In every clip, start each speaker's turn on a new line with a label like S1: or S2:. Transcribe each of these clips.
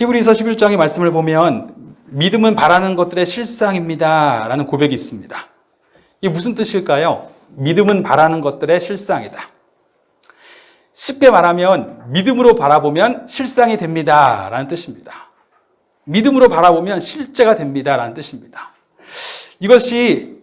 S1: 히브리서 11장의 말씀을 보면 믿음은 바라는 것들의 실상입니다 라는 고백이 있습니다. 이게 무슨 뜻일까요? 믿음은 바라는 것들의 실상이다. 쉽게 말하면 믿음으로 바라보면 실상이 됩니다 라는 뜻입니다. 믿음으로 바라보면 실제가 됩니다 라는 뜻입니다. 이것이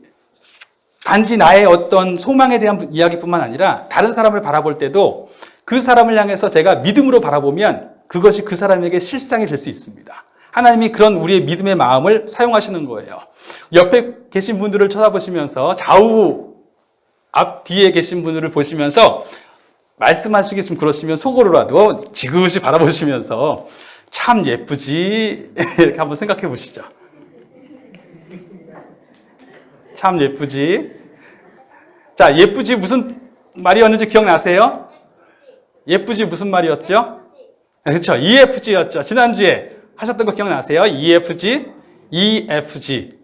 S1: 단지 나의 어떤 소망에 대한 이야기뿐만 아니라 다른 사람을 바라볼 때도 그 사람을 향해서 제가 믿음으로 바라보면 그것이 그 사람에게 실상이 될 수 있습니다. 하나님이 그런 우리의 믿음의 마음을 사용하시는 거예요. 옆에 계신 분들을 쳐다보시면서 좌우 앞 뒤에 계신 분들을 보시면서 말씀하시기 좀 그러시면 속으로라도 지그시 바라보시면서 참 예쁘지 이렇게 한번 생각해 보시죠. 참 예쁘지. 자, 예쁘지 무슨 말이었는지 기억나세요? 예쁘지 무슨 말이었죠? 그렇죠. EFG였죠. 지난주에 하셨던 거 기억나세요? EFG,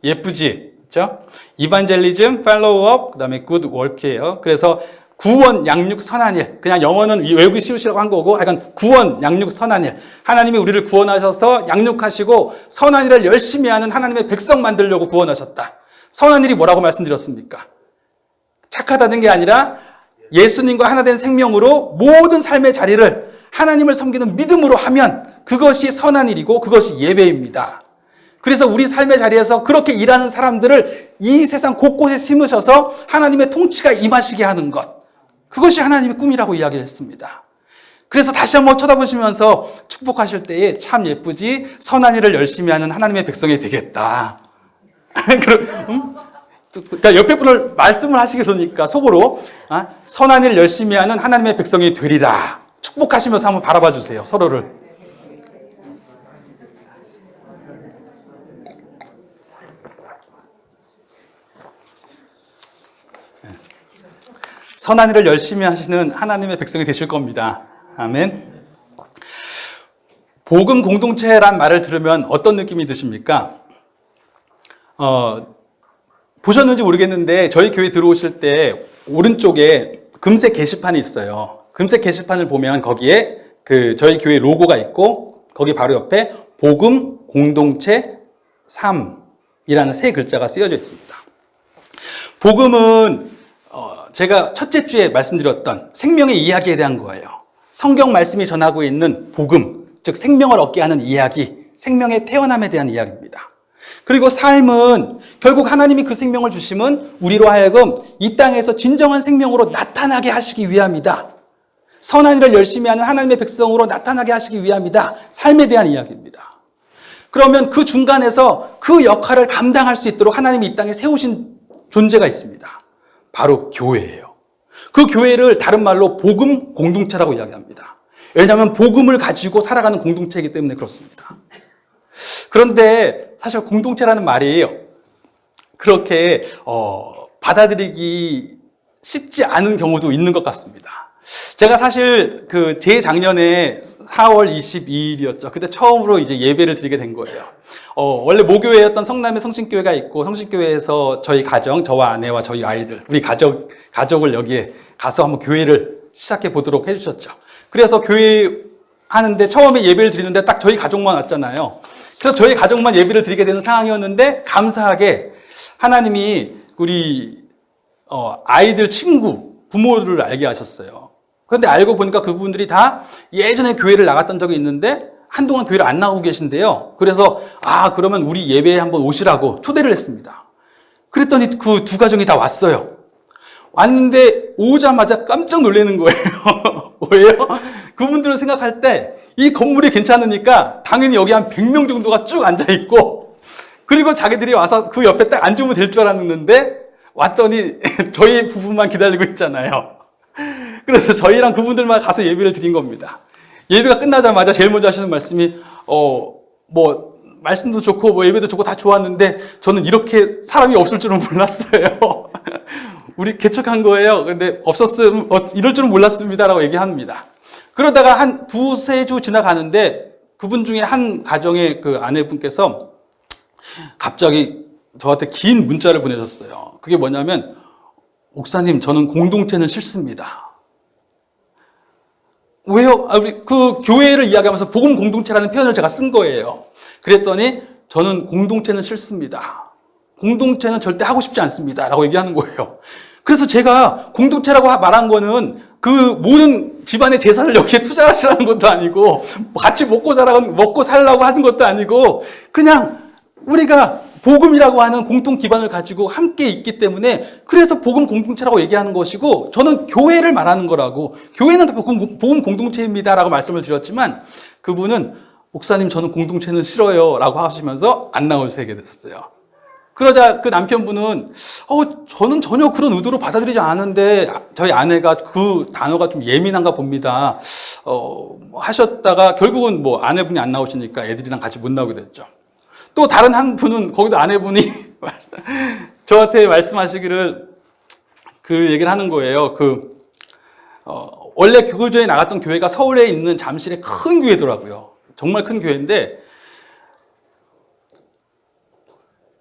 S1: 예쁘지. 그렇죠? 이반젤리즘, 팔로우업, 그다음에 굿 워크예요. 그래서 구원, 양육, 선한 일. 그냥 영어는 외우기 쉬우시라고 한 거고, 약간 구원, 양육, 선한 일. 하나님이 우리를 구원하셔서 양육하시고 선한 일을 열심히 하는 하나님의 백성 만들려고 구원하셨다. 선한 일이 뭐라고 말씀드렸습니까? 착하다는 게 아니라 예수님과 하나 된 생명으로 모든 삶의 자리를 하나님을 섬기는 믿음으로 하면 그것이 선한 일이고 그것이 예배입니다. 그래서 우리 삶의 자리에서 그렇게 일하는 사람들을 이 세상 곳곳에 심으셔서 하나님의 통치가 임하시게 하는 것. 그것이 하나님의 꿈이라고 이야기했습니다. 그래서 다시 한번 쳐다보시면서 축복하실 때에 참 예쁘지 선한 일을 열심히 하는 하나님의 백성이 되겠다. 그러니까 옆에 분을 말씀을 하시게 되니까 속으로 선한 일을 열심히 하는 하나님의 백성이 되리라. 축복하시면서 한번 바라봐 주세요. 서로를. 선한 일을 열심히 하시는 하나님의 백성이 되실 겁니다. 아멘. 복음 공동체란 말을 들으면 어떤 느낌이 드십니까? 보셨는지 모르겠는데 저희 교회 들어오실 때 오른쪽에 금색 게시판이 있어요. 금색 게시판을 보면 거기에 저희 교회 로고가 있고 거기 바로 옆에 복음 공동체 3이라는 세 글자가 쓰여져 있습니다. 복음은 제가 첫째 주에 말씀드렸던 생명의 이야기에 대한 거예요. 성경 말씀이 전하고 있는 복음, 즉 생명을 얻게 하는 이야기, 생명의 태어남에 대한 이야기입니다. 그리고 삶은 결국 하나님이 그 생명을 주심은 우리로 하여금 이 땅에서 진정한 생명으로 나타나게 하시기 위함이다. 선한 일을 열심히 하는 하나님의 백성으로 나타나게 하시기 위함이다. 삶에 대한 이야기입니다. 그러면 그 중간에서 그 역할을 감당할 수 있도록 하나님이 이 땅에 세우신 존재가 있습니다. 바로 교회예요. 그 교회를 다른 말로 복음 공동체라고 이야기합니다. 왜냐하면 복음을 가지고 살아가는 공동체이기 때문에 그렇습니다. 그런데 사실 공동체라는 말이 그렇게 받아들이기 쉽지 않은 경우도 있는 것 같습니다. 제가 사실 재작년에 4월 22일이었죠. 그때 처음으로 이제 예배를 드리게 된 거예요. 원래 모교회였던 성남의 성신교회가 있고 성신교회에서 저희 가정, 저와 아내와 저희 아이들, 우리 가족을 여기에 가서 한번 교회를 시작해 보도록 해주셨죠. 그래서 교회 하는데 처음에 예배를 드리는데 딱 저희 가족만 왔잖아요. 그래서 저희 가족만 예배를 드리게 되는 상황이었는데 감사하게 하나님이 우리 아이들 친구, 부모를 알게 하셨어요. 그런데 알고 보니까 그분들이 다 예전에 교회를 나갔던 적이 있는데 한동안 교회를 안 나가고 계신데요. 그래서 그러면 우리 예배에 한번 오시라고 초대를 했습니다. 그랬더니 그 두 가정이 다 왔어요. 왔는데 오자마자 깜짝 놀라는 거예요. 왜요? 그분들은 생각할 때 이 건물이 괜찮으니까 당연히 여기 한 100명 정도가 쭉 앉아있고 그리고 자기들이 와서 그 옆에 딱 앉으면 될 줄 알았는데 왔더니 저희 부부만 기다리고 있잖아요. 그래서 저희랑 그분들만 가서 예배를 드린 겁니다. 예배가 끝나자마자 제일 먼저 하시는 말씀이 말씀도 좋고 예배도 좋고 다 좋았는데 저는 이렇게 사람이 없을 줄은 몰랐어요. 우리 개척한 거예요. 근데 없었으면 이럴 줄은 몰랐습니다라고 얘기합니다. 그러다가 한 두세 주 지나가는데 그분 중에 한 가정의 그 아내분께서 갑자기 저한테 긴 문자를 보내셨어요. 그게 뭐냐면 목사님 저는 공동체는 싫습니다. 왜요? 우리 그 교회를 이야기하면서 복음 공동체라는 표현을 제가 쓴 거예요. 그랬더니 저는 공동체는 싫습니다. 공동체는 절대 하고 싶지 않습니다. 라고 얘기하는 거예요. 그래서 제가 공동체라고 말한 거는 그 모든 집안의 재산을 여기에 투자하시라는 것도 아니고 같이 먹고 살라고 하는 것도 아니고 그냥 우리가 복음이라고 하는 공통 기반을 가지고 함께 있기 때문에 그래서 복음 공동체라고 얘기하는 것이고 저는 교회를 말하는 거라고 교회는 복음 공동체입니다라고 말씀을 드렸지만 그분은 목사님 저는 공동체는 싫어요 라고 하시면서 안 나오시게 됐었어요. 그러자 그 남편분은 저는 전혀 그런 의도로 받아들이지 않았는데 저희 아내가 그 단어가 좀 예민한가 봅니다. 하셨다가 결국은 뭐 아내분이 안 나오시니까 애들이랑 같이 못 나오게 됐죠. 또 다른 한 분은 거기도 아내분이 저한테 말씀하시기를 그 얘기를 하는 거예요. 원래 교구조에 나갔던 교회가 서울에 있는 잠실의 큰 교회더라고요. 정말 큰 교회인데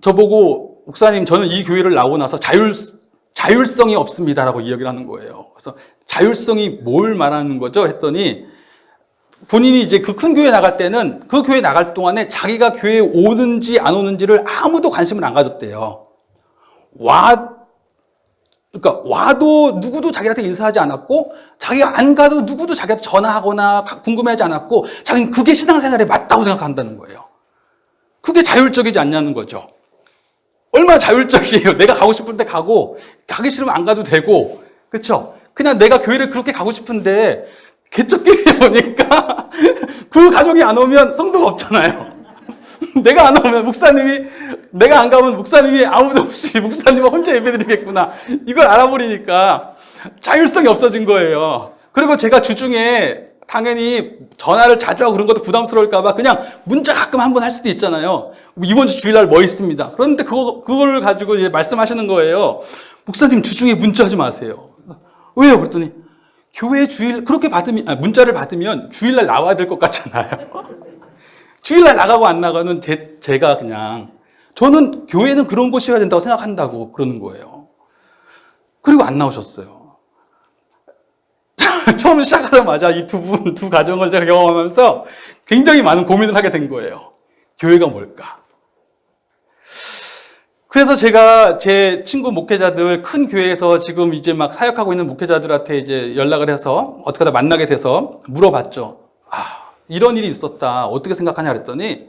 S1: 저보고 목사님 저는 이 교회를 나오고 나서 자율성이 없습니다라고 이야기를 하는 거예요. 그래서 자율성이 뭘 말하는 거죠? 했더니 본인이 이제 그 큰 교회 나갈 때는 그 교회 나갈 동안에 자기가 교회에 오는지 안 오는지를 아무도 관심을 안 가졌대요. 그러니까 와도 누구도 자기한테 인사하지 않았고 자기가 안 가도 누구도 자기한테 전화하거나 궁금해하지 않았고 자기는 그게 신앙생활에 맞다고 생각한다는 거예요. 그게 자율적이지 않냐는 거죠. 얼마나 자율적이에요. 내가 가고 싶을 때 가고 가기 싫으면 안 가도 되고 그렇죠? 그냥 내가 교회를 그렇게 가고 싶은데 개척교회에 오니까 그 가족이 안 오면 성도가 없잖아요. 내가 안 오면 내가 안 가면 목사님이 아무도 없이 목사님은 혼자 예배드리겠구나. 이걸 알아버리니까 자율성이 없어진 거예요. 그리고 제가 주중에 당연히 전화를 자주 하고 그런 것도 부담스러울까봐 그냥 문자 가끔 한 번 할 수도 있잖아요. 이번 주 주일날 뭐 있습니다. 그런데 그걸 가지고 이제 말씀하시는 거예요. 목사님 주중에 문자하지 마세요. 왜요? 그랬더니 교회 그렇게 문자를 받으면 주일날 나와야 될 것 같잖아요. 주일날 나가고 안 나가는 제가 그냥 저는 교회는 그런 곳이어야 된다고 생각한다고 그러는 거예요. 그리고 안 나오셨어요. 처음 시작하자마자 이 두 가정을 제가 경험하면서 굉장히 많은 고민을 하게 된 거예요. 교회가 뭘까? 그래서 제가 제 친구 목회자들 큰 교회에서 지금 이제 막 사역하고 있는 목회자들한테 이제 연락을 해서 어떻게 하다 만나게 돼서 물어봤죠. 이런 일이 있었다. 어떻게 생각하냐 그랬더니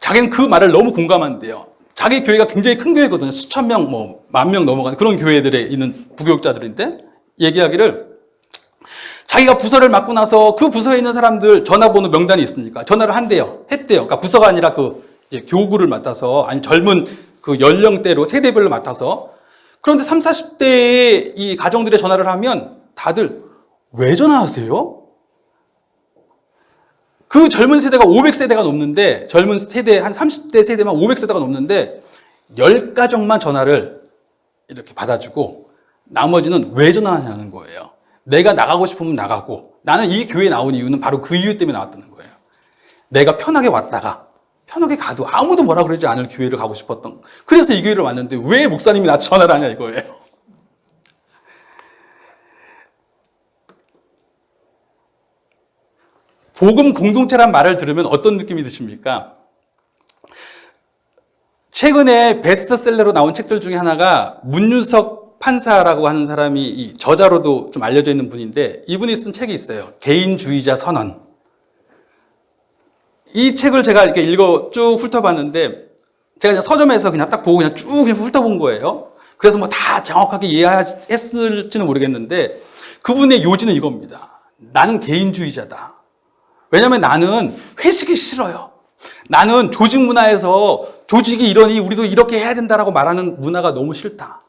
S1: 자기는 그 말을 너무 공감한대요. 자기 교회가 굉장히 큰 교회거든요. 수천 명, 만 명 넘어가는 그런 교회들에 있는 부교육자들인데 얘기하기를 자기가 부서를 맡고 나서 그 부서에 있는 사람들 전화번호 명단이 있으니까 전화를 했대요. 그러니까 부서가 아니라 이제 교구를 맡아서 아니 젊은 그 연령대로 세대별로 맡아서 그런데 30, 40대의 이 가정들의 전화를 하면 다들 왜 전화하세요? 그 젊은 세대가 500세대가 넘는데 젊은 세대 한 30대 세대만 500세대가 넘는데 10가정만 전화를 이렇게 받아주고 나머지는 왜 전화하냐는 거예요. 내가 나가고 싶으면 나가고 나는 이 교회에 나온 이유는 바로 그 이유 때문에 나왔다는 거예요. 내가 편하게 왔다가 편하게 가도 아무도 뭐라 그러지 않을 교회를 가고 싶었던 그래서 이 교회를 왔는데 왜 목사님이 나한테 전화를 하냐 이거예요. 복음 공동체란 말을 들으면 어떤 느낌이 드십니까? 최근에 베스트셀러로 나온 책들 중에 하나가 문유석 판사라고 하는 사람이 이 저자로도 좀 알려져 있는 분인데 이분이 쓴 책이 있어요. 개인주의자 선언. 이 책을 제가 이렇게 쭉 훑어봤는데 제가 그냥 서점에서 그냥 딱 보고 그냥 쭉 훑어본 거예요. 그래서 뭐 다 정확하게 이해했을지는 모르겠는데 그분의 요지는 이겁니다. 나는 개인주의자다. 왜냐면 나는 회식이 싫어요. 나는 조직 문화에서 조직이 이러니 우리도 이렇게 해야 된다라고 말하는 문화가 너무 싫다.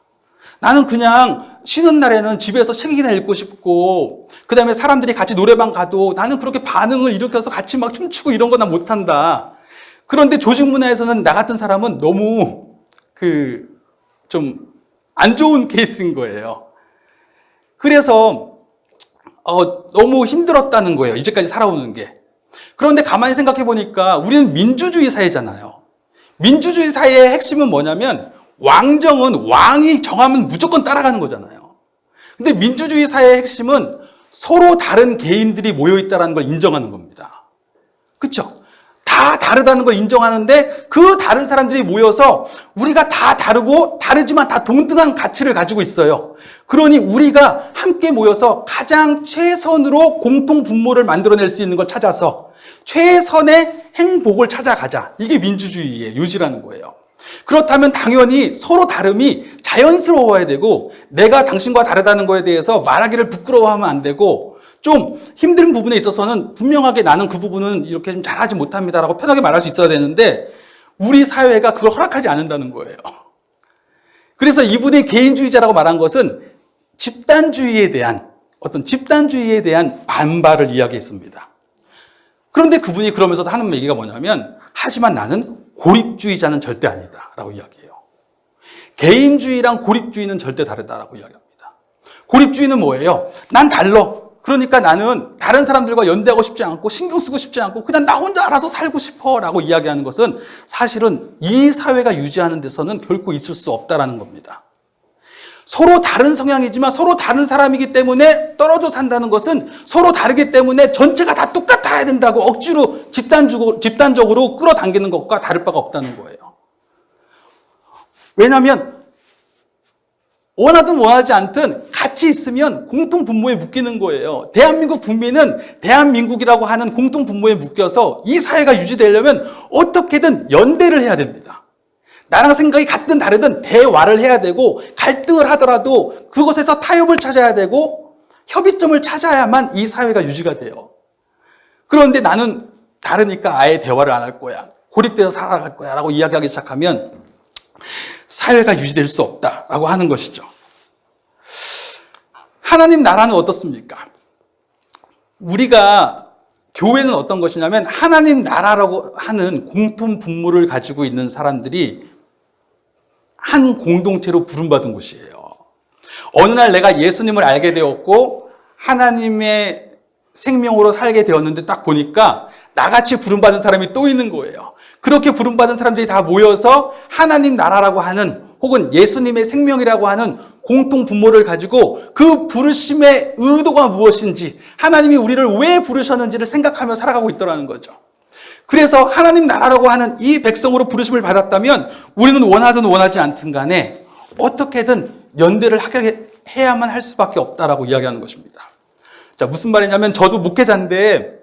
S1: 나는 그냥 쉬는 날에는 집에서 책이나 읽고 싶고 그 다음에 사람들이 같이 노래방 가도 나는 그렇게 반응을 일으켜서 같이 막 춤추고 이런 거 난 못한다. 그런데 조직 문화에서는 나 같은 사람은 너무 좀 안 좋은 케이스인 거예요. 그래서 너무 힘들었다는 거예요. 이제까지 살아오는 게. 그런데 가만히 생각해 보니까 우리는 민주주의 사회잖아요. 민주주의 사회의 핵심은 뭐냐면 왕정은 왕이 정하면 무조건 따라가는 거잖아요. 근데 민주주의 사회의 핵심은 서로 다른 개인들이 모여있다는 걸 인정하는 겁니다. 그렇죠? 다 다르다는 걸 인정하는데 그 다른 사람들이 모여서 우리가 다 다르고 다르지만 다 동등한 가치를 가지고 있어요. 그러니 우리가 함께 모여서 가장 최선으로 공통 분모를 만들어낼 수 있는 걸 찾아서 최선의 행복을 찾아가자. 이게 민주주의의 요지라는 거예요. 그렇다면 당연히 서로 다름이 자연스러워야 되고 내가 당신과 다르다는 거에 대해서 말하기를 부끄러워하면 안 되고 좀 힘든 부분에 있어서는 분명하게 나는 그 부분은 이렇게 좀 잘하지 못합니다라고 편하게 말할 수 있어야 되는데 우리 사회가 그걸 허락하지 않는다는 거예요. 그래서 이분이 개인주의자라고 말한 것은 집단주의에 대한 반발을 이야기했습니다. 그런데 그분이 그러면서도 하는 얘기가 뭐냐면 하지만 나는 고립주의자는 절대 아니다 라고 이야기해요. 개인주의랑 고립주의는 절대 다르다라고 이야기합니다. 고립주의는 뭐예요? 난 달라. 그러니까 나는 다른 사람들과 연대하고 싶지 않고 신경 쓰고 싶지 않고 그냥 나 혼자 알아서 살고 싶어 라고 이야기하는 것은 사실은 이 사회가 유지하는 데서는 결코 있을 수 없다라는 겁니다. 서로 다른 성향이지만 서로 다른 사람이기 때문에 떨어져 산다는 것은 서로 다르기 때문에 전체가 다 똑같아야 된다고 억지로 집단적으로 끌어당기는 것과 다를 바가 없다는 거예요. 왜냐하면 원하든 원하지 않든 같이 있으면 공통 분모에 묶이는 거예요. 대한민국 국민은 대한민국이라고 하는 공통 분모에 묶여서 이 사회가 유지되려면 어떻게든 연대를 해야 됩니다. 나랑 생각이 같든 다르든 대화를 해야 되고 갈등을 하더라도 그것에서 타협을 찾아야 되고 협의점을 찾아야만 이 사회가 유지가 돼요. 그런데 나는 다르니까 아예 대화를 안 할 거야. 고립돼서 살아갈 거야 라고 이야기하기 시작하면 사회가 유지될 수 없다라고 하는 것이죠. 하나님 나라는 어떻습니까? 우리가 교회는 어떤 것이냐면 하나님 나라라고 하는 공통 분모를 가지고 있는 사람들이 한 공동체로 부름받은 곳이에요. 어느 날 내가 예수님을 알게 되었고 하나님의 생명으로 살게 되었는데 딱 보니까 나같이 부름받은 사람이 또 있는 거예요. 그렇게 부름받은 사람들이 다 모여서 하나님 나라라고 하는 혹은 예수님의 생명이라고 하는 공통 분모를 가지고 그 부르심의 의도가 무엇인지 하나님이 우리를 왜 부르셨는지를 생각하며 살아가고 있더라는 거죠. 그래서 하나님 나라라고 하는 이 백성으로 부르심을 받았다면 우리는 원하든 원하지 않든 간에 어떻게든 연대를 하게 해야만 할 수밖에 없다라고 이야기하는 것입니다. 자, 무슨 말이냐면 저도 목회자인데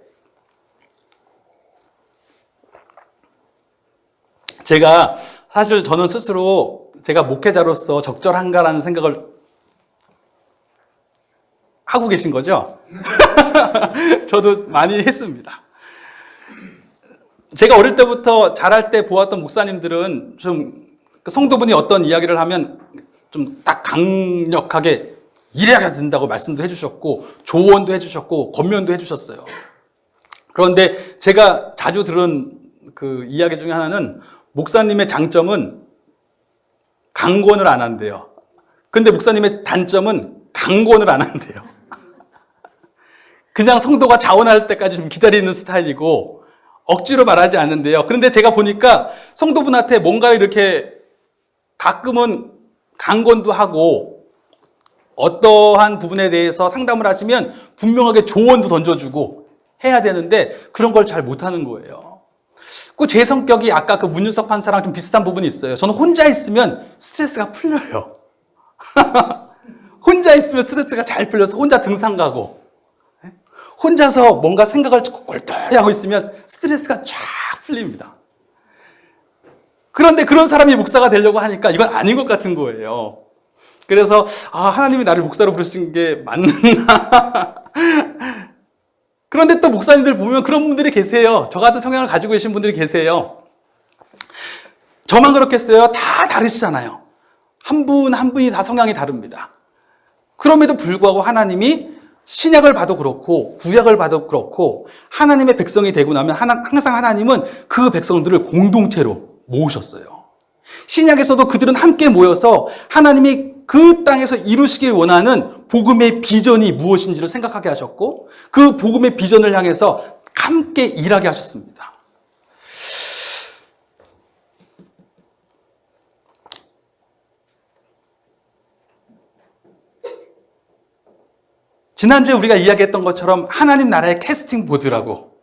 S1: 제가 사실 저는 스스로 제가 목회자로서 적절한가라는 생각을 하고 계신 거죠? 저도 많이 했습니다. 제가 어릴 때부터 자랄 때 보았던 목사님들은 좀 성도분이 어떤 이야기를 하면 좀 딱 강력하게 이래야 된다고 말씀도 해주셨고 조언도 해주셨고 권면도 해주셨어요. 그런데 제가 자주 들은 그 이야기 중에 하나는 목사님의 장점은 강권을 안 한대요. 근데 목사님의 단점은 강권을 안 한대요. 그냥 성도가 자원할 때까지 좀 기다리는 스타일이고 억지로 말하지 않는데요. 그런데 제가 보니까 성도분한테 뭔가 이렇게 가끔은 강권도 하고 어떠한 부분에 대해서 상담을 하시면 분명하게 조언도 던져주고 해야 되는데 그런 걸 잘 못하는 거예요. 그 제 성격이 아까 그 문유석 판사랑 좀 비슷한 부분이 있어요. 저는 혼자 있으면 스트레스가 풀려요. 혼자 있으면 스트레스가 잘 풀려서 혼자 등산 가고 혼자서 뭔가 생각을 꼴똘히 하고 있으면 스트레스가 쫙 풀립니다. 그런데 그런 사람이 목사가 되려고 하니까 이건 아닌 것 같은 거예요. 그래서 하나님이 나를 목사로 부르신 게 맞나? 그런데 또 목사님들 보면 그런 분들이 계세요. 저 같은 성향을 가지고 계신 분들이 계세요. 저만 그렇겠어요? 다 다르시잖아요. 한 분 한 분이 다 성향이 다릅니다. 그럼에도 불구하고 하나님이 신약을 봐도 그렇고 구약을 봐도 그렇고 하나님의 백성이 되고 나면 항상 하나님은 그 백성들을 공동체로 모으셨어요. 신약에서도 그들은 함께 모여서 하나님이 그 땅에서 이루시길 원하는 복음의 비전이 무엇인지를 생각하게 하셨고 그 복음의 비전을 향해서 함께 일하게 하셨습니다. 지난주에 우리가 이야기했던 것처럼 하나님 나라의 캐스팅 보드라고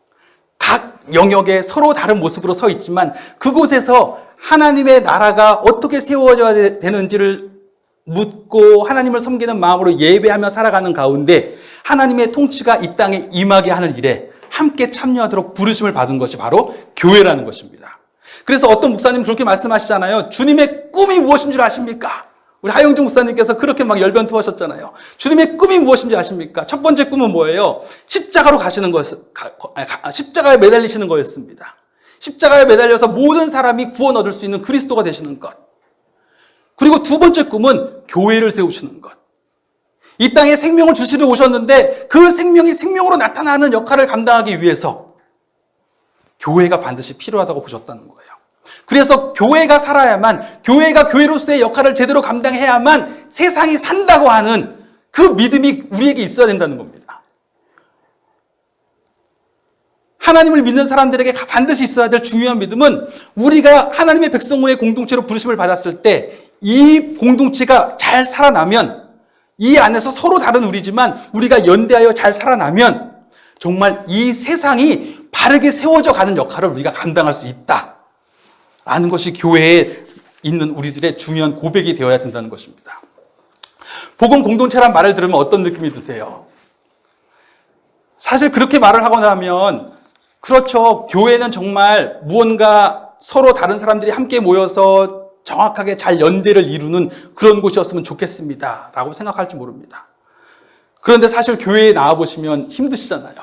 S1: 각 영역에 서로 다른 모습으로 서 있지만 그곳에서 하나님의 나라가 어떻게 세워져야 되는지를 묻고 하나님을 섬기는 마음으로 예배하며 살아가는 가운데 하나님의 통치가 이 땅에 임하게 하는 일에 함께 참여하도록 부르심을 받은 것이 바로 교회라는 것입니다. 그래서 어떤 목사님 그렇게 말씀하시잖아요. 주님의 꿈이 무엇인 줄 아십니까? 우리 하영중 목사님께서 그렇게 막 열변토하셨잖아요. 주님의 꿈이 무엇인지 아십니까? 첫 번째 꿈은 뭐예요? 십자가로 가시는 것, 십자가에 매달리시는 거였습니다. 십자가에 매달려서 모든 사람이 구원 얻을 수 있는 그리스도가 되시는 것. 그리고 두 번째 꿈은 교회를 세우시는 것. 이 땅에 생명을 주시러 오셨는데 그 생명이 생명으로 나타나는 역할을 감당하기 위해서 교회가 반드시 필요하다고 보셨다는 거예요. 그래서 교회가 살아야만, 교회가 교회로서의 역할을 제대로 감당해야만 세상이 산다고 하는 그 믿음이 우리에게 있어야 된다는 겁니다. 하나님을 믿는 사람들에게 반드시 있어야 될 중요한 믿음은 우리가 하나님의 백성의 공동체로 부르심을 받았을 때 이 공동체가 잘 살아나면, 이 안에서 서로 다른 우리지만 우리가 연대하여 잘 살아나면 정말 이 세상이 바르게 세워져 가는 역할을 우리가 감당할 수 있다라는 것이 교회에 있는 우리들의 중요한 고백이 되어야 된다는 것입니다. 복음 공동체란 말을 들으면 어떤 느낌이 드세요? 사실 그렇게 말을 하고 나면 그렇죠. 교회는 정말 무언가 서로 다른 사람들이 함께 모여서 정확하게 잘 연대를 이루는 그런 곳이었으면 좋겠습니다 라고 생각할지 모릅니다. 그런데 사실 교회에 나와보시면 힘드시잖아요.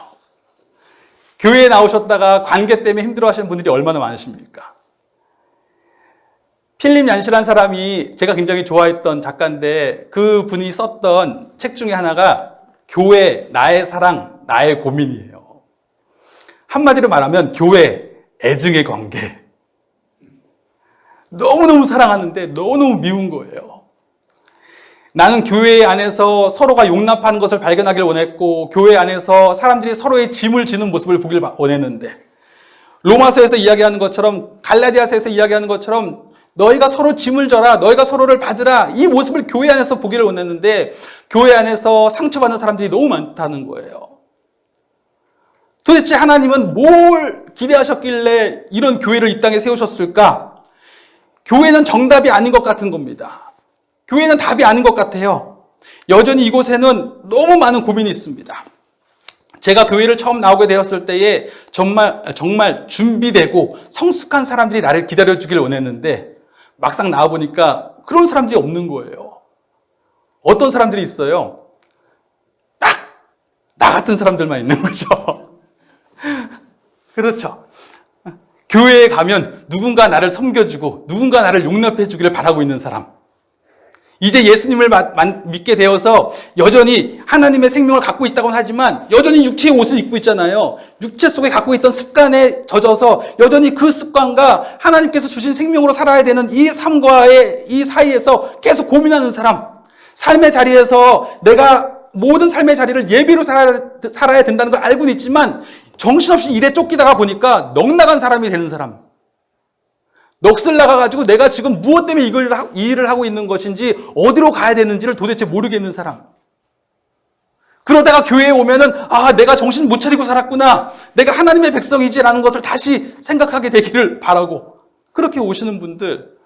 S1: 교회에 나오셨다가 관계 때문에 힘들어하시는 분들이 얼마나 많으십니까? 필립 얀시라는 사람이 제가 굉장히 좋아했던 작가인데 그 분이 썼던 책 중에 하나가 교회, 나의 사랑, 나의 고민이에요. 한마디로 말하면 교회, 애증의 관계. 너무너무 사랑하는데 너무너무 미운 거예요. 나는 교회 안에서 서로가 용납하는 것을 발견하길 원했고 교회 안에서 사람들이 서로의 짐을 지는 모습을 보길 원했는데 로마서에서 이야기하는 것처럼 갈라디아서에서 이야기하는 것처럼 너희가 서로 짐을 져라, 너희가 서로를 받으라, 이 모습을 교회 안에서 보기를 원했는데 교회 안에서 상처받는 사람들이 너무 많다는 거예요. 도대체 하나님은 뭘 기대하셨길래 이런 교회를 이 땅에 세우셨을까? 교회는 정답이 아닌 것 같은 겁니다. 교회는 답이 아닌 것 같아요. 여전히 이곳에는 너무 많은 고민이 있습니다. 제가 교회를 처음 나오게 되었을 때에 정말 준비되고 성숙한 사람들이 나를 기다려주길 원했는데 막상 나와보니까 그런 사람들이 없는 거예요. 어떤 사람들이 있어요? 딱 나 같은 사람들만 있는 거죠. 그렇죠. 교회에 가면 누군가 나를 섬겨주고 누군가 나를 용납해주기를 바라고 있는 사람. 이제 예수님을 믿게 되어서 여전히 하나님의 생명을 갖고 있다고는 하지만 여전히 육체의 옷을 입고 있잖아요. 육체 속에 갖고 있던 습관에 젖어서 여전히 그 습관과 하나님께서 주신 생명으로 살아야 되는 이 삶과의 이 사이에서 계속 고민하는 사람. 삶의 자리에서 내가 모든 삶의 자리를 예배로 살아야 된다는 걸 알고는 있지만 정신없이 일에 쫓기다가 보니까 넋 나간 사람이 되는 사람. 넋을 나가가지고 내가 지금 무엇 때문에 이 일을 하고 있는 것인지 어디로 가야 되는지를 도대체 모르겠는 사람. 그러다가 교회에 오면은 내가 정신 못 차리고 살았구나. 내가 하나님의 백성이지라는 것을 다시 생각하게 되기를 바라고 그렇게 오시는 분들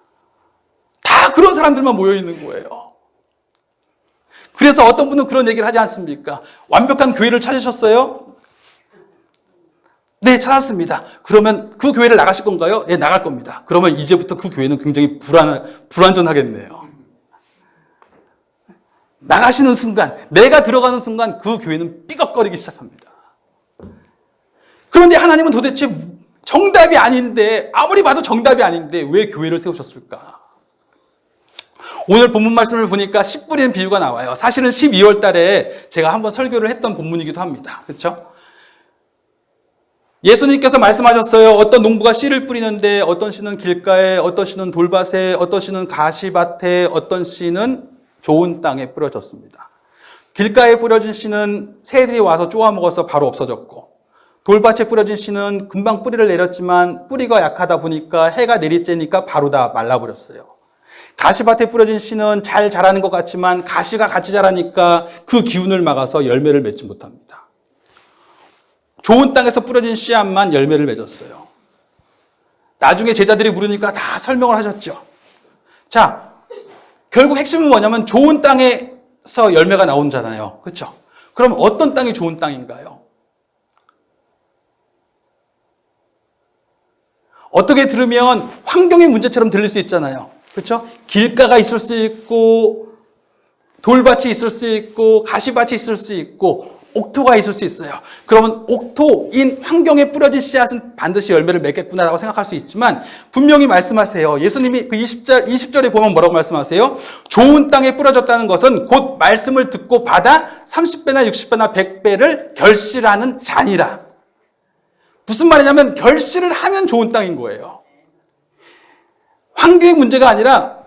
S1: 다 그런 사람들만 모여 있는 거예요. 그래서 어떤 분은 그런 얘기를 하지 않습니까? 완벽한 교회를 찾으셨어요? 네, 찾았습니다. 그러면 그 교회를 나가실 건가요? 네, 나갈 겁니다. 그러면 이제부터 그 교회는 굉장히 불완전하겠네요. 나가시는 순간, 내가 들어가는 순간 그 교회는 삐걱거리기 시작합니다. 그런데 하나님은 도대체 정답이 아닌데, 아무리 봐도 정답이 아닌데 왜 교회를 세우셨을까? 오늘 본문 말씀을 보니까 씨 뿌리는 비유가 나와요. 사실은 12월 달에 제가 한번 설교를 했던 본문이기도 합니다. 그렇죠? 예수님께서 말씀하셨어요. 어떤 농부가 씨를 뿌리는데 어떤 씨는 길가에, 어떤 씨는 돌밭에, 어떤 씨는 가시밭에, 어떤 씨는 좋은 땅에 뿌려졌습니다. 길가에 뿌려진 씨는 새들이 와서 쪼아먹어서 바로 없어졌고 돌밭에 뿌려진 씨는 금방 뿌리를 내렸지만 뿌리가 약하다 보니까 해가 내리쬐니까 바로 다 말라버렸어요. 가시밭에 뿌려진 씨는 잘 자라는 것 같지만 가시가 같이 자라니까 그 기운을 막아서 열매를 맺지 못합니다. 좋은 땅에서 뿌려진 씨앗만 열매를 맺었어요. 나중에 제자들이 물으니까 다 설명을 하셨죠. 자, 결국 핵심은 뭐냐면 좋은 땅에서 열매가 나오잖아요. 그렇죠? 그럼 어떤 땅이 좋은 땅인가요? 어떻게 들으면 환경의 문제처럼 들릴 수 있잖아요. 그렇죠? 길가가 있을 수 있고 돌밭이 있을 수 있고 가시밭이 있을 수 있고 옥토가 있을 수 있어요. 그러면 옥토인 환경에 뿌려진 씨앗은 반드시 열매를 맺겠구나라고 생각할 수 있지만 분명히 말씀하세요. 예수님이 그 20절에 보면 뭐라고 말씀하세요? 좋은 땅에 뿌려졌다는 것은 곧 말씀을 듣고 받아 30배나 60배나 100배를 결실하는 자니라. 무슨 말이냐면 결실을 하면 좋은 땅인 거예요. 환경의 문제가 아니라,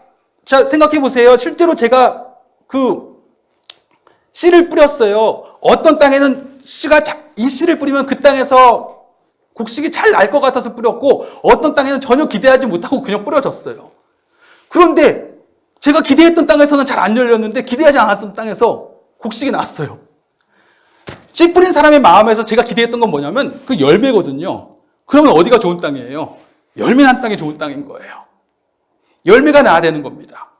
S1: 자, 생각해 보세요. 실제로 제가 그 씨를 뿌렸어요. 어떤 땅에는 이 씨를 뿌리면 그 땅에서 곡식이 잘 날 것 같아서 뿌렸고, 어떤 땅에는 전혀 기대하지 못하고 그냥 뿌려졌어요. 그런데 제가 기대했던 땅에서는 잘 안 열렸는데 기대하지 않았던 땅에서 곡식이 났어요. 씨 뿌린 사람의 마음에서 제가 기대했던 건 뭐냐면 그 열매거든요. 그러면 어디가 좋은 땅이에요? 열매 난 땅이 좋은 땅인 거예요. 열매가 나야 되는 겁니다.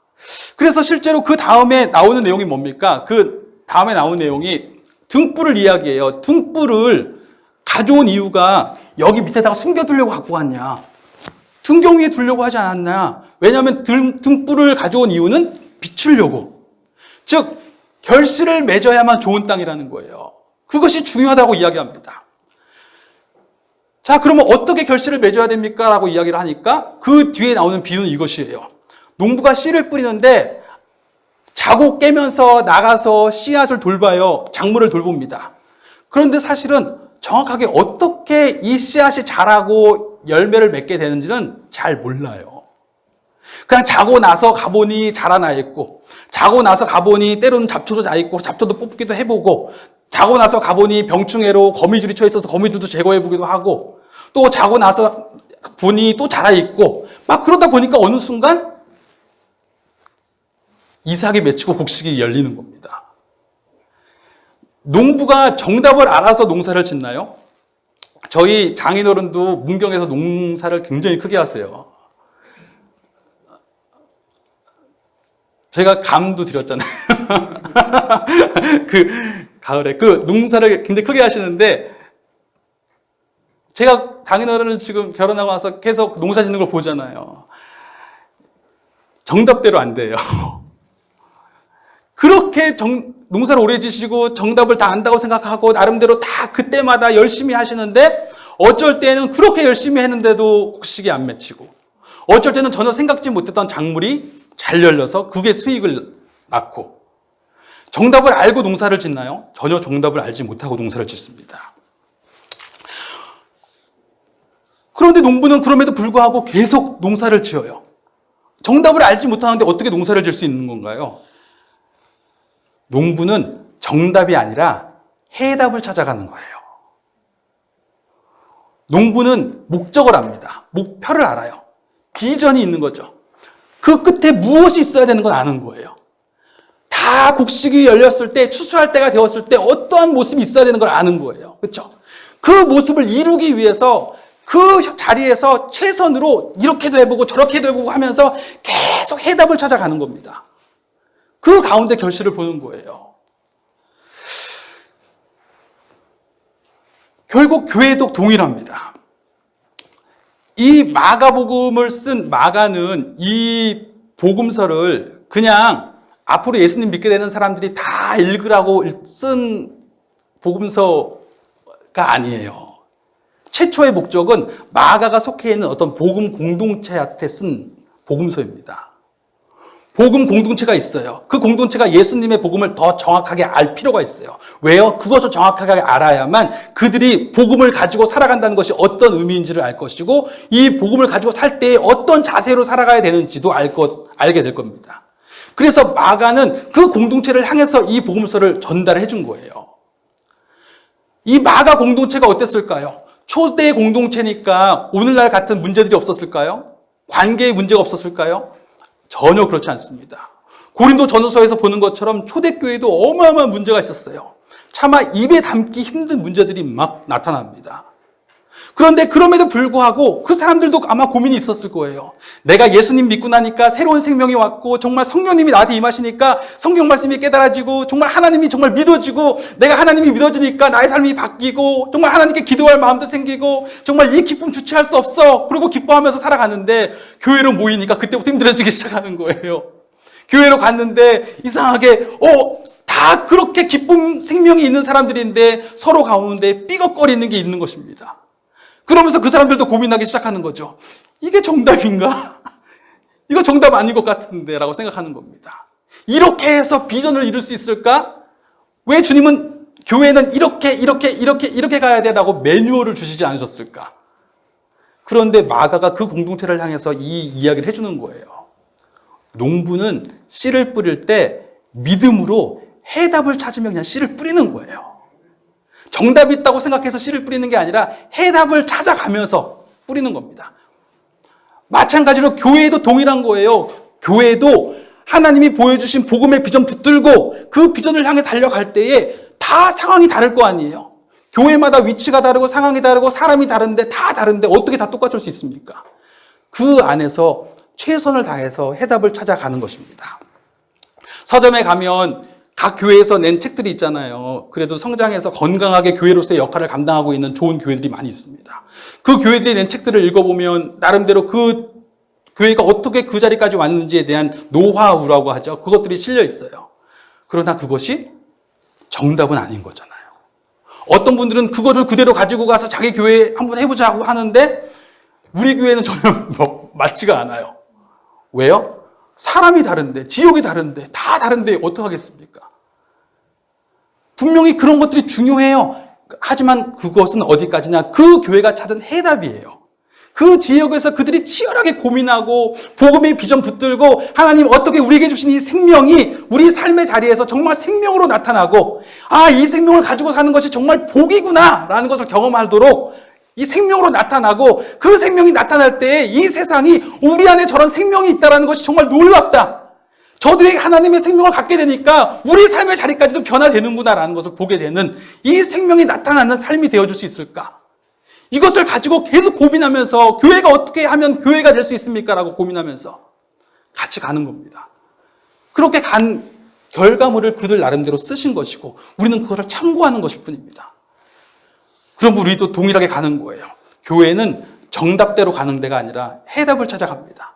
S1: 그래서 실제로 그 다음에 나오는 내용이 뭡니까? 그 다음에 나오는 내용이 등불을 이야기해요. 등불을 가져온 이유가 여기 밑에다가 숨겨두려고 갖고 왔냐? 등경 위에 두려고 하지 않았나? 왜냐하면 등불을 가져온 이유는 비추려고. 즉 결실을 맺어야만 좋은 땅이라는 거예요. 그것이 중요하다고 이야기합니다. 자, 그러면 어떻게 결실을 맺어야 됩니까? 라고 이야기를 하니까 그 뒤에 나오는 비유는 이것이에요. 농부가 씨를 뿌리는데 자고 깨면서 나가서 씨앗을 돌봐요. 작물을 돌봅니다. 그런데 사실은 정확하게 어떻게 이 씨앗이 자라고 열매를 맺게 되는지는 잘 몰라요. 그냥 자고 나서 가보니 자라나 있고, 자고 나서 가보니 때로는 잡초도 나 있고, 잡초도 뽑기도 해보고, 자고 나서 가보니 병충해로 거미줄이 쳐 있어서 거미줄도 제거해보기도 하고, 또 자고 나서 보니 또 자라 있고, 막 그러다 보니까 어느 순간 이삭이 맺히고 곡식이 열리는 겁니다. 농부가 정답을 알아서 농사를 짓나요? 저희 장인어른도 문경에서 농사를 굉장히 크게 하세요. 제가 감도 드렸잖아요. 그 가을에 그 농사를 굉장히 크게 하시는데, 제가 장인어른은 지금 결혼하고 나서 계속 농사 짓는 걸 보잖아요. 정답대로 안 돼요. 그렇게 농사를 오래 지시고 정답을 다 안다고 생각하고 나름대로 다 그때마다 열심히 하시는데, 어쩔 때는 그렇게 열심히 했는데도 곡식이 안 맺히고, 어쩔 때는 전혀 생각지 못했던 작물이 잘 열려서 그게 수익을 낳고. 정답을 알고 농사를 짓나요? 전혀 정답을 알지 못하고 농사를 짓습니다. 그런데 농부는 그럼에도 불구하고 계속 농사를 지어요. 정답을 알지 못하는데 어떻게 농사를 지을 수 있는 건가요? 농부는 정답이 아니라 해답을 찾아가는 거예요. 농부는 목적을 압니다. 목표를 알아요. 비전이 있는 거죠. 그 끝에 무엇이 있어야 되는 건 아는 거예요. 다 곡식이 열렸을 때, 추수할 때가 되었을 때 어떠한 모습이 있어야 되는 걸 아는 거예요. 그렇죠? 그 모습을 이루기 위해서 그 자리에서 최선으로 이렇게도 해보고 저렇게도 해보고 하면서 계속 해답을 찾아가는 겁니다. 그 가운데 결실을 보는 거예요. 결국 교회도 동일합니다. 이 마가복음을 쓴 마가는 이 복음서를 그냥 앞으로 예수님 믿게 되는 사람들이 다 읽으라고 쓴 복음서가 아니에요. 최초의 목적은 마가가 속해 있는 어떤 복음 공동체한테 쓴 복음서입니다. 복음 공동체가 있어요. 그 공동체가 예수님의 복음을 더 정확하게 알 필요가 있어요. 왜요? 그것을 정확하게 알아야만 그들이 복음을 가지고 살아간다는 것이 어떤 의미인지를 알 것이고, 이 복음을 가지고 살 때에 어떤 자세로 살아가야 되는지도 알게 될 겁니다. 그래서 마가는 그 공동체를 향해서 이 복음서를 전달해 준 거예요. 이 마가 공동체가 어땠을까요? 초대 공동체니까 오늘날 같은 문제들이 없었을까요? 관계의 문제가 없었을까요? 전혀 그렇지 않습니다. 고린도 전서에서 보는 것처럼 초대교회도 어마어마한 문제가 있었어요. 차마 입에 담기 힘든 문제들이 막 나타납니다. 그런데 그럼에도 불구하고 그 사람들도 아마 고민이 있었을 거예요. 내가 예수님 믿고 나니까 새로운 생명이 왔고 정말 성령님이 나한테 임하시니까 성경 말씀이 깨달아지고 정말 하나님이 정말 믿어지고 내가 하나님이 믿어지니까 나의 삶이 바뀌고 정말 하나님께 기도할 마음도 생기고 정말 이 기쁨 주체할 수 없어. 그리고 기뻐하면서 살아가는데 교회로 모이니까 그때부터 힘들어지기 시작하는 거예요. 교회로 갔는데 이상하게 다 그렇게 기쁨 생명이 있는 사람들인데 서로 가운데 삐걱거리는 게 있는 것입니다. 그러면서 그 사람들도 고민하기 시작하는 거죠. 이게 정답인가? 이거 정답 아닌 것 같은데 라고 생각하는 겁니다. 이렇게 해서 비전을 이룰 수 있을까? 왜 주님은 교회는 이렇게 가야 되라고 매뉴얼을 주시지 않으셨을까? 그런데 마가가 그 공동체를 향해서 이 이야기를 해주는 거예요. 농부는 씨를 뿌릴 때 믿음으로 해답을 찾으며 그냥 씨를 뿌리는 거예요. 정답이 있다고 생각해서 씨를 뿌리는 게 아니라 해답을 찾아가면서 뿌리는 겁니다. 마찬가지로 교회도 동일한 거예요. 교회도 하나님이 보여주신 복음의 비전 붙들고 그 비전을 향해 달려갈 때에 다 상황이 다를 거 아니에요. 교회마다 위치가 다르고 상황이 다르고 사람이 다른데 다 다른데 어떻게 다 똑같을 수 있습니까? 그 안에서 최선을 다해서 해답을 찾아가는 것입니다. 서점에 가면 각 교회에서 낸 책들이 있잖아요. 그래도 성장해서 건강하게 교회로서의 역할을 감당하고 있는 좋은 교회들이 많이 있습니다. 그 교회들이 낸 책들을 읽어보면 나름대로 그 교회가 어떻게 그 자리까지 왔는지에 대한 노하우라고 하죠. 그것들이 실려 있어요. 그러나 그것이 정답은 아닌 거잖아요. 어떤 분들은 그것을 그대로 가지고 가서 자기 교회에 한번 해보자고 하는데 우리 교회는 전혀 맞지가 않아요. 왜요? 사람이 다른데, 지역이 다른데, 다 다른데 어떡하겠습니까? 분명히 그런 것들이 중요해요. 하지만 그것은 어디까지냐? 그 교회가 찾은 해답이에요. 그 지역에서 그들이 치열하게 고민하고 복음의 비전 붙들고 하나님 어떻게 우리에게 주신 이 생명이 우리 삶의 자리에서 정말 생명으로 나타나고 이 생명을 가지고 사는 것이 정말 복이구나 라는 것을 경험하도록 이 생명으로 나타나고 그 생명이 나타날 때 이 세상이 우리 안에 저런 생명이 있다는 것이 정말 놀랍다. 저들이 하나님의 생명을 갖게 되니까 우리 삶의 자리까지도 변화되는구나라는 것을 보게 되는 이 생명이 나타나는 삶이 되어줄 수 있을까? 이것을 가지고 계속 고민하면서 교회가 어떻게 하면 교회가 될 수 있습니까? 라고 고민하면서 같이 가는 겁니다. 그렇게 간 결과물을 그들 나름대로 쓰신 것이고 우리는 그것을 참고하는 것일 뿐입니다. 그럼 우리도 동일하게 가는 거예요. 교회는 정답대로 가는 데가 아니라 해답을 찾아갑니다.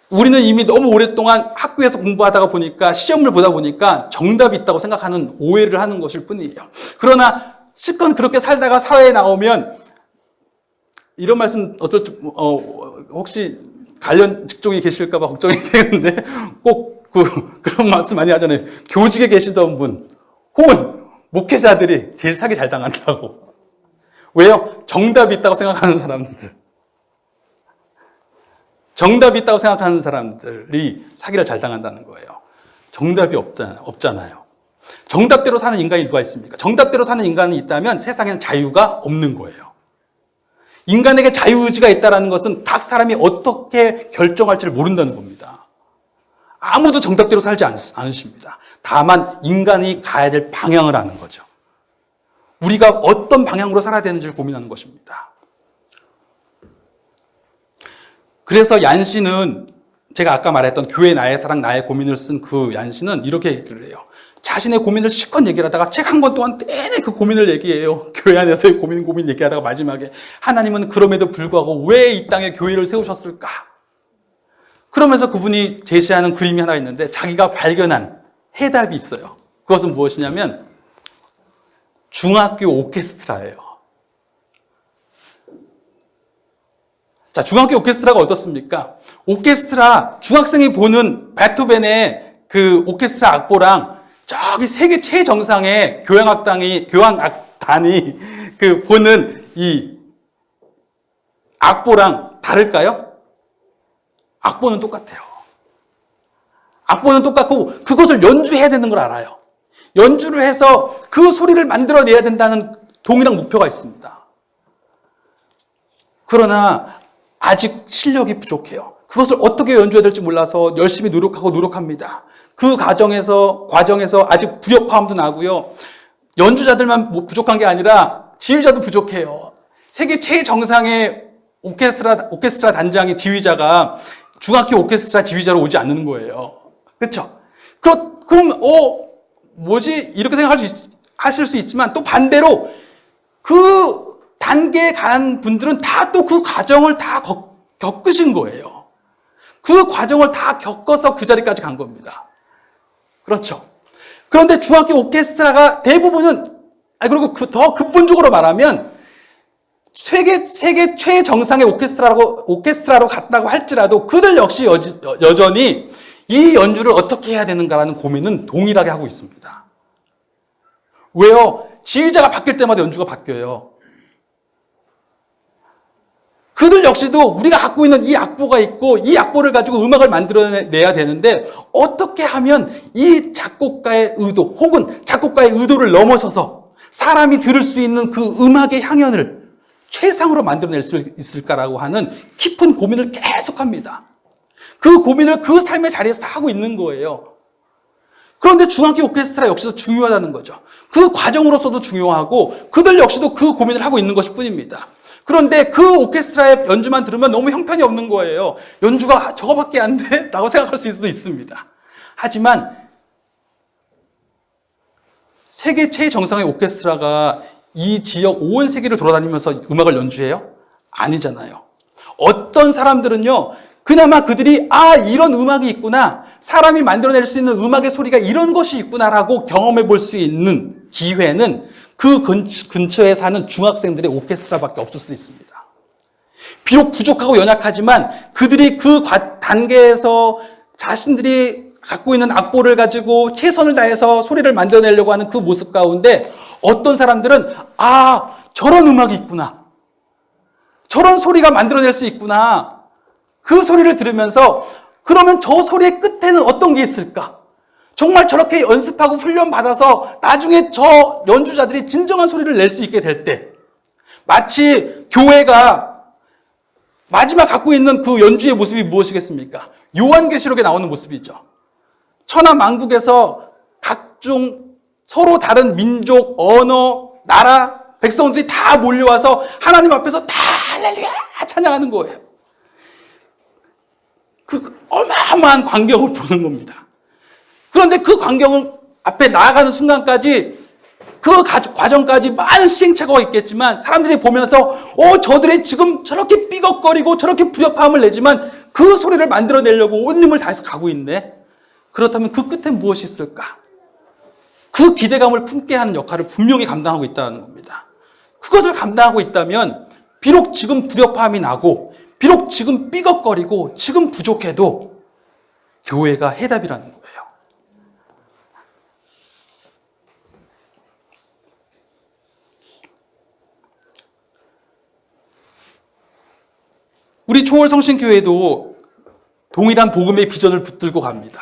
S1: 우리는 이미 너무 오랫동안 학교에서 공부하다가 보니까 시험을 보다 보니까 정답이 있다고 생각하는 오해를 하는 것일 뿐이에요. 그러나 실컷 그렇게 살다가 사회에 나오면 이런 말씀 혹시 관련 직종이 계실까 봐 걱정이 되는데 꼭 그런 말씀 많이 하잖아요. 교직에 계시던 분 혹은 목회자들이 제일 사기 잘 당한다고. 왜요? 정답이 있다고 생각하는 사람들. 정답이 있다고 생각하는 사람들이 사기를 잘 당한다는 거예요. 정답이 없잖아요. 정답대로 사는 인간이 누가 있습니까? 정답대로 사는 인간이 있다면 세상에는 자유가 없는 거예요. 인간에게 자유의지가 있다는 것은 각 사람이 어떻게 결정할지를 모른다는 겁니다. 아무도 정답대로 살지 않으십니다. 다만 인간이 가야 될 방향을 아는 거죠. 우리가 어떤 방향으로 살아야 되는지를 고민하는 것입니다. 그래서 얀시는 제가 아까 말했던 교회 나의 사랑 나의 고민을 쓴 그 얀시는 이렇게 얘기를 해요. 자신의 고민을 실컷 얘기를 하다가 책 한 권 동안 내내 그 고민을 얘기해요. 교회 안에서의 고민 얘기하다가 마지막에 하나님은 그럼에도 불구하고 왜 이 땅에 교회를 세우셨을까? 그러면서 그분이 제시하는 그림이 하나 있는데 자기가 발견한 해답이 있어요. 그것은 무엇이냐면 중학교 오케스트라예요. 자, 중학교 오케스트라가 어떻습니까? 오케스트라, 중학생이 보는 베토벤의 그 오케스트라 악보랑 저기 세계 최정상의 교향악단이 그 보는 이 악보랑 다를까요? 악보는 똑같아요. 악보는 똑같고 그것을 연주해야 되는 걸 알아요. 연주를 해서 그 소리를 만들어내야 된다는 동일한 목표가 있습니다. 그러나 아직 실력이 부족해요. 그것을 어떻게 연주해야 될지 몰라서 열심히 노력합니다. 그 과정에서 아직 불협화음도 나고요. 연주자들만 부족한 게 아니라 지휘자도 부족해요. 세계 최정상의 오케스트라 단장의 지휘자가 중학교 오케스트라 지휘자로 오지 않는 거예요. 그렇죠? 그럼 뭐지? 이렇게 생각하실 수 있지만 또 반대로 그 단계에 간 분들은 다 또 그 과정을 다 겪으신 거예요. 그 과정을 다 겪어서 그 자리까지 간 겁니다. 그렇죠? 그런데 중학교 오케스트라가 대부분은 그리고 더 근본적으로 말하면 세계 최정상의 오케스트라로 갔다고 할지라도 그들 역시 여전히 이 연주를 어떻게 해야 되는가라는 고민은 동일하게 하고 있습니다. 왜요? 지휘자가 바뀔 때마다 연주가 바뀌어요. 그들 역시도 우리가 갖고 있는 이 악보가 있고 이 악보를 가지고 음악을 만들어내야 되는데 어떻게 하면 이 작곡가의 의도 혹은 작곡가의 의도를 넘어서서 사람이 들을 수 있는 그 음악의 향연을 최상으로 만들어낼 수 있을까라고 하는 깊은 고민을 계속합니다. 그 고민을 그 삶의 자리에서 다 하고 있는 거예요. 그런데 중학교 오케스트라 역시도 중요하다는 거죠. 그 과정으로서도 중요하고 그들 역시도 그 고민을 하고 있는 것일 뿐입니다. 그런데 그 오케스트라의 연주만 들으면 너무 형편이 없는 거예요. 연주가 저거밖에 안 돼? 라고 생각할 수도 있습니다. 하지만 세계 최정상의 오케스트라가 이 지역 온 세계를 돌아다니면서 음악을 연주해요? 아니잖아요. 어떤 사람들은요, 그나마 그들이 이런 음악이 있구나, 사람이 만들어낼 수 있는 음악의 소리가 이런 것이 있구나라고 경험해 볼 수 있는 기회는 그 근처에 사는 중학생들의 오케스트라밖에 없을 수도 있습니다. 비록 부족하고 연약하지만 그들이 그 단계에서 자신들이 갖고 있는 악보를 가지고 최선을 다해서 소리를 만들어내려고 하는 그 모습 가운데 어떤 사람들은 저런 음악이 있구나, 저런 소리가 만들어낼 수 있구나, 그 소리를 들으면서 그러면 저 소리의 끝에는 어떤 게 있을까? 정말 저렇게 연습하고 훈련받아서 나중에 저 연주자들이 진정한 소리를 낼 수 있게 될 때 마치 교회가 마지막 갖고 있는 그 연주의 모습이 무엇이겠습니까? 요한계시록에 나오는 모습이죠. 천하만국에서 각종 서로 다른 민족, 언어, 나라, 백성들이 다 몰려와서 하나님 앞에서 다 할렐루야 찬양하는 거예요. 그 어마어마한 광경을 보는 겁니다. 그런데 그 광경을 앞에 나아가는 순간까지 그 과정까지 많은 시행착오가 있겠지만 사람들이 보면서 저들이 지금 저렇게 삐걱거리고 저렇게 불협화음을 내지만 그 소리를 만들어내려고 온 힘을 다해서 가고 있네. 그렇다면 그 끝에 무엇이 있을까? 그 기대감을 품게 하는 역할을 분명히 감당하고 있다는 겁니다. 그것을 감당하고 있다면 비록 지금 불협화음이 나고 비록 지금 삐걱거리고 지금 부족해도 교회가 해답이라는 거예요. 우리 초월성신교회도 동일한 복음의 비전을 붙들고 갑니다.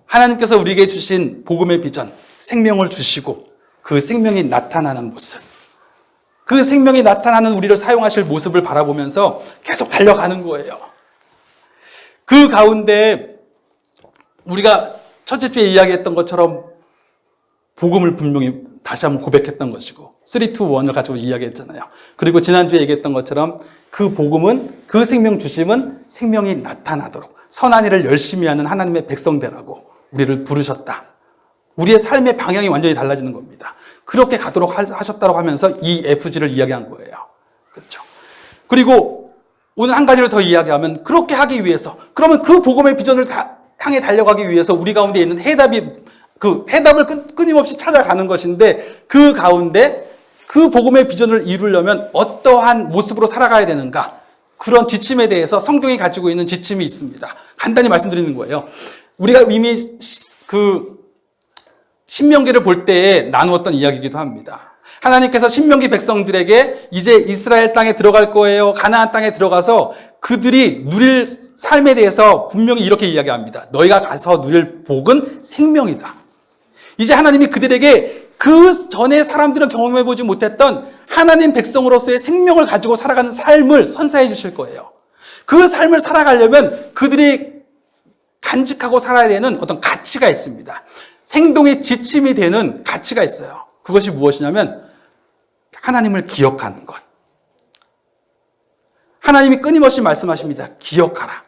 S1: 하나님께서 우리에게 주신 복음의 비전, 생명을 주시고 그 생명이 나타나는 모습, 그 생명이 나타나는 우리를 사용하실 모습을 바라보면서 계속 달려가는 거예요. 그 가운데 우리가 첫째 주에 이야기했던 것처럼 복음을 분명히 다시 한번 고백했던 것이고 3, 2, 1을 가지고 이야기했잖아요. 그리고 지난주에 얘기했던 것처럼 그 복음은, 그 생명 주심은 생명이 나타나도록 선한 일을 열심히 하는 하나님의 백성되라고 우리를 부르셨다. 우리의 삶의 방향이 완전히 달라지는 겁니다. 그렇게 가도록 하셨다고 하면서 이 FG를 이야기한 거예요. 그렇죠. 그리고 오늘 한 가지를 더 이야기하면 그렇게 하기 위해서, 그러면 그 복음의 비전을 향해 달려가기 위해서 우리 가운데 있는 해답을 끊임없이 찾아가는 것인데 그 가운데 그 복음의 비전을 이루려면 어떠한 모습으로 살아가야 되는가? 그런 지침에 대해서 성경이 가지고 있는 지침이 있습니다. 간단히 말씀드리는 거예요. 우리가 이미 그 신명기를 볼 때에 나누었던 이야기이기도 합니다. 하나님께서 신명기 백성들에게 이제 이스라엘 땅에 들어갈 거예요. 가나안 땅에 들어가서 그들이 누릴 삶에 대해서 분명히 이렇게 이야기합니다. 너희가 가서 누릴 복은 생명이다. 이제 하나님이 그들에게 그 전에 사람들은 경험해보지 못했던 하나님 백성으로서의 생명을 가지고 살아가는 삶을 선사해 주실 거예요. 그 삶을 살아가려면 그들이 간직하고 살아야 되는 어떤 가치가 있습니다. 행동의 지침이 되는 가치가 있어요. 그것이 무엇이냐면 하나님을 기억하는 것. 하나님이 끊임없이 말씀하십니다. 기억하라.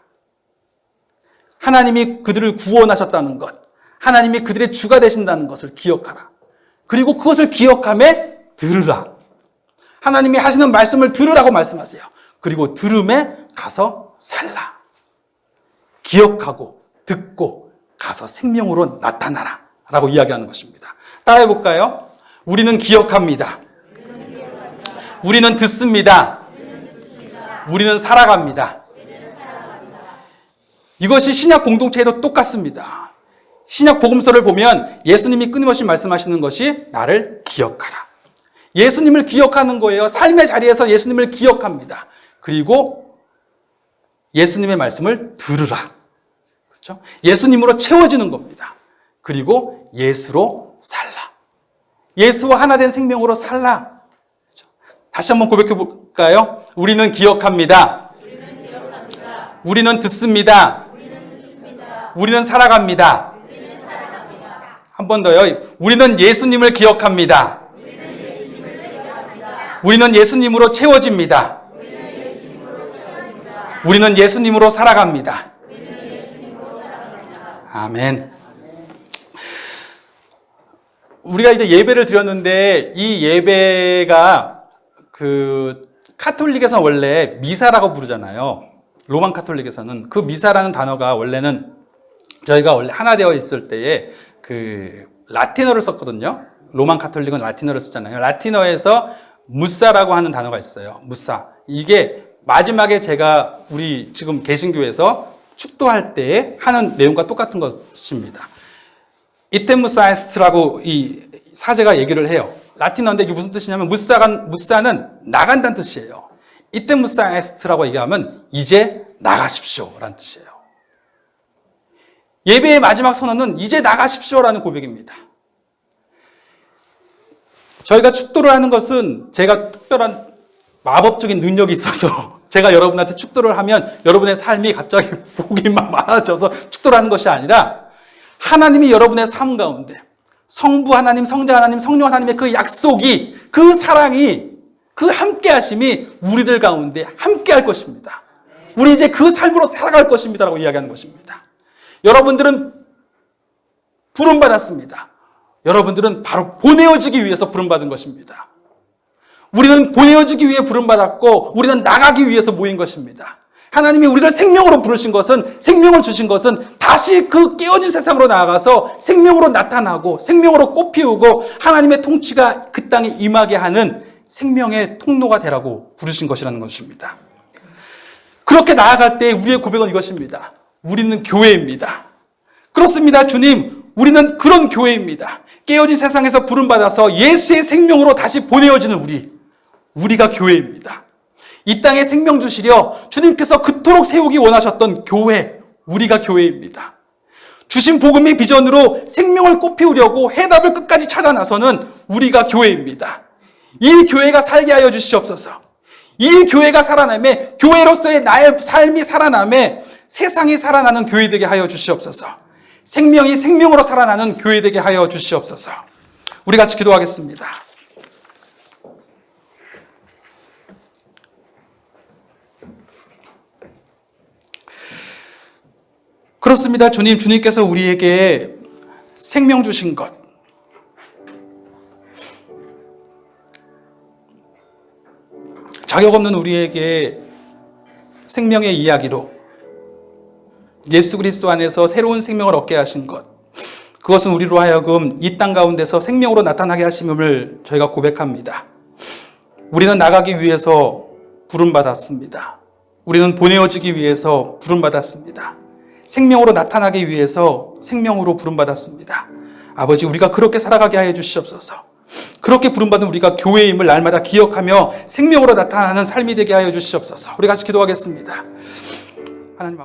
S1: 하나님이 그들을 구원하셨다는 것. 하나님이 그들의 주가 되신다는 것을 기억하라. 그리고 그것을 기억함에 들으라. 하나님이 하시는 말씀을 들으라고 말씀하세요. 그리고 들음에 가서 살라. 기억하고 듣고 가서 생명으로 나타나라 라고 이야기하는 것입니다. 따라해 볼까요? 우리는 기억합니다. 우리는 듣습니다. 우리는 살아갑니다. 이것이 신약 공동체에도 똑같습니다. 신약 복음서를 보면 예수님이 끊임없이 말씀하시는 것이 나를 기억하라. 예수님을 기억하는 거예요. 삶의 자리에서 예수님을 기억합니다. 그리고 예수님의 말씀을 들으라. 그렇죠? 예수님으로 채워지는 겁니다. 그리고 예수로 살라. 예수와 하나 된 생명으로 살라. 그렇죠? 다시 한번 고백해 볼까요? 우리는 기억합니다. 우리는 듣습니다. 우리는 살아갑니다. 한 번 더요. 우리는 예수님을 기억합니다. 우리는 예수님으로 채워집니다. 우리는 예수님으로 살아갑니다. 아멘. 우리가 이제 예배를 드렸는데 이 예배가 카톨릭에서는 원래 미사라고 부르잖아요. 로만 카톨릭에서는 그 미사라는 단어가 원래는 저희가 원래 하나 되어 있을 때에 라틴어를 썼거든요. 로만 카톨릭은 라틴어를 쓰잖아요. 라틴어에서 무사라고 하는 단어가 있어요. 무사. 이게 마지막에 제가 우리 지금 개신교에서 축도할 때 하는 내용과 똑같은 것입니다. 이테무사에스트라고 이 사제가 얘기를 해요. 라틴어인데 이게 무슨 뜻이냐면 무사는 나간다는 뜻이에요. 이테무사에스트라고 얘기하면 이제 나가십시오 라는 뜻이에요. 예배의 마지막 선언은 이제 나가십시오라는 고백입니다. 저희가 축도를 하는 것은 제가 특별한 마법적인 능력이 있어서 제가 여러분한테 축도를 하면 여러분의 삶이 갑자기 복이 막 많아져서 축도를 하는 것이 아니라 하나님이 여러분의 삶 가운데 성부 하나님, 성자 하나님, 성령 하나님의 그 약속이, 그 사랑이, 그 함께 하심이 우리들 가운데 함께 할 것입니다. 우리 이제 그 삶으로 살아갈 것입니다 라고 이야기하는 것입니다. 여러분들은 부름받았습니다. 여러분들은 바로 보내어지기 위해서 부름받은 것입니다. 우리는 보내어지기 위해 부름받았고 우리는 나가기 위해서 모인 것입니다. 하나님이 우리를 생명으로 부르신 것은, 생명을 주신 것은 다시 그 깨어진 세상으로 나아가서 생명으로 나타나고 생명으로 꽃피우고 하나님의 통치가 그 땅에 임하게 하는 생명의 통로가 되라고 부르신 것이라는 것입니다. 그렇게 나아갈 때 우리의 고백은 이것입니다. 우리는 교회입니다. 그렇습니다, 주님. 우리는 그런 교회입니다. 깨어진 세상에서 부름받아서 예수의 생명으로 다시 보내어지는 우리가 교회입니다. 이 땅에 생명 주시려 주님께서 그토록 세우기 원하셨던 교회, 우리가 교회입니다. 주신 복음의 비전으로 생명을 꽃피우려고 해답을 끝까지 찾아 나서는 우리가 교회입니다. 이 교회가 살게 하여 주시옵소서. 이 교회가 살아남에, 교회로서의 나의 삶이 살아남에 세상이 살아나는 교회 되게 하여 주시옵소서. 생명이 생명으로 살아나는 교회 되게 하여 주시옵소서. 우리 같이 기도하겠습니다. 그렇습니다. 주님께서 우리에게 생명 주신 것, 자격 없는 우리에게 생명의 이야기로 예수 그리스도 안에서 새로운 생명을 얻게 하신 것, 그것은 우리로 하여금 이 땅 가운데서 생명으로 나타나게 하심을 저희가 고백합니다. 우리는 나가기 위해서 부름받았습니다. 우리는 보내어지기 위해서 부름받았습니다. 생명으로 나타나기 위해서 생명으로 부름받았습니다. 아버지, 우리가 그렇게 살아가게 하여 주시옵소서. 그렇게 부름받은 우리가 교회임을 날마다 기억하며 생명으로 나타나는 삶이 되게 하여 주시옵소서. 우리 같이 기도하겠습니다. 하나님